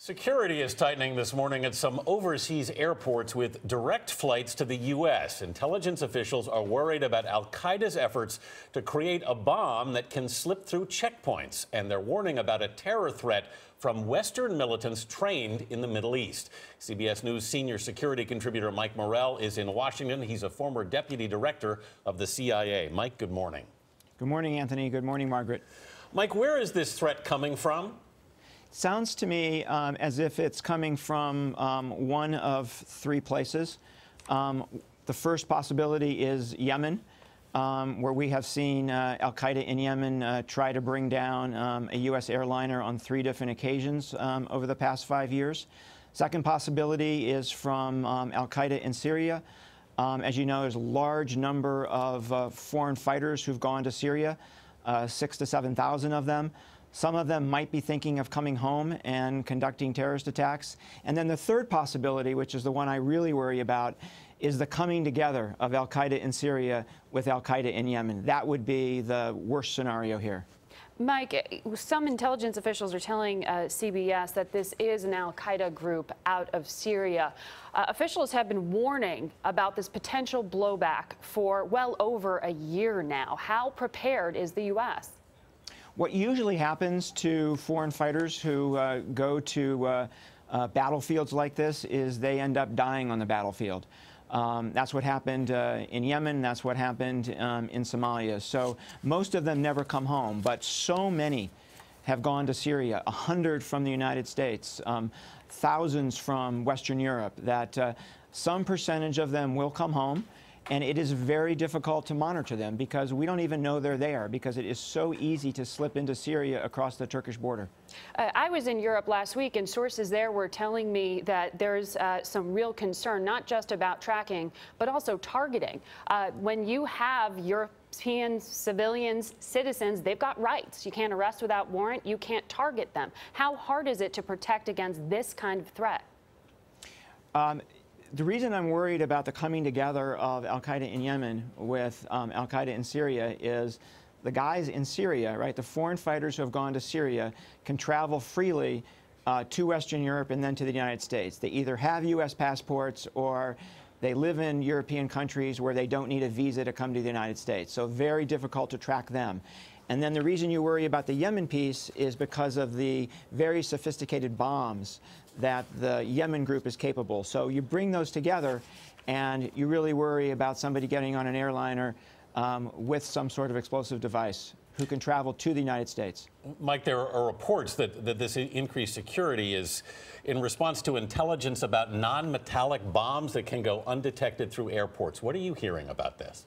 Security is tightening this morning at some overseas airports with direct flights to the U.S. Intelligence officials are worried about al-Qaeda's efforts to create a bomb that can slip through checkpoints, and they're warning about a terror threat from Western militants trained in the Middle East. CBS News senior security contributor Mike Morell is in Washington. He's a former deputy director of the CIA. Mike, good morning. Good morning, Anthony. Good morning, Margaret. Mike, where is this threat coming from? Sounds to me as if it's coming from one of three places. The first possibility is Yemen, where we have seen al-Qaeda in Yemen try to bring down a U.S. airliner on 3 different occasions over the past 5 years. Second possibility is from al-Qaeda in Syria. As you know, there's a large number of foreign fighters who've gone to Syria, 6,000 to 7,000 of them. Some of them might be thinking of coming home and conducting terrorist attacks. And then the third possibility, which is the one I really worry about, is the coming together of al-Qaeda in Syria with al-Qaeda in Yemen. That would be the worst scenario here. Mike, some intelligence officials are telling CBS that this is an al-Qaeda group out of Syria. Officials have been warning about this potential blowback for well over a year now. How prepared is the U.S.? What usually happens to foreign fighters who go to battlefields like this is they end up dying on the battlefield. That's what happened in Yemen. That's what happened in Somalia. So most of them never come home, but so many have gone to Syria, 100 from the United States, thousands from Western Europe, that some percentage of them will come home. And it is very difficult to monitor them because we don't even know they're there, because it is so easy to slip into Syria across the Turkish border. I was in Europe last week, and sources there were telling me that there's some real concern, not just about tracking, but also targeting. When you have European civilians, citizens, they've got rights. You can't arrest without warrant. You can't target them. How hard is it to protect against this kind of threat? The reason I'm worried about the coming together of al-Qaeda in Yemen with al-Qaeda in Syria is the guys in Syria, right, the foreign fighters who have gone to Syria can travel freely to Western Europe and then to the United States. They either have U.S. passports or they live in European countries where they don't need a visa to come to the United States. So very difficult to track them. And then the reason you worry about the Yemen piece is because of the very sophisticated bombs that the Yemen group is capable. So you bring those together and you really worry about somebody getting on an airliner with some sort of explosive device who can travel to the United States. Mike, there are reports that this increased security is in response to intelligence about non-metallic bombs that can go undetected through airports. What are you hearing about this?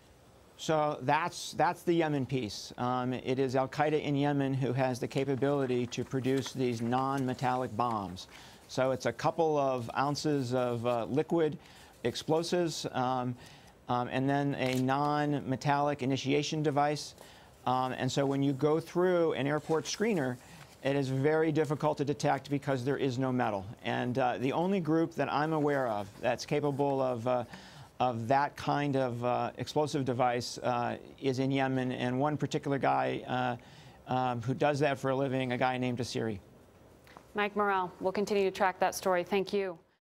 So that's the Yemen piece. It is al-Qaeda in Yemen who has the capability to produce these non-metallic bombs. So it's a couple of ounces of liquid explosives and then a non-metallic initiation device. And so when you go through an airport screener, it is very difficult to detect because there is no metal. And the only group that I'm aware of that's capable of that kind of explosive device is in Yemen, and one particular guy who does that for a living, a guy named Asiri. Mike Morell, we'll continue to track that story. Thank you.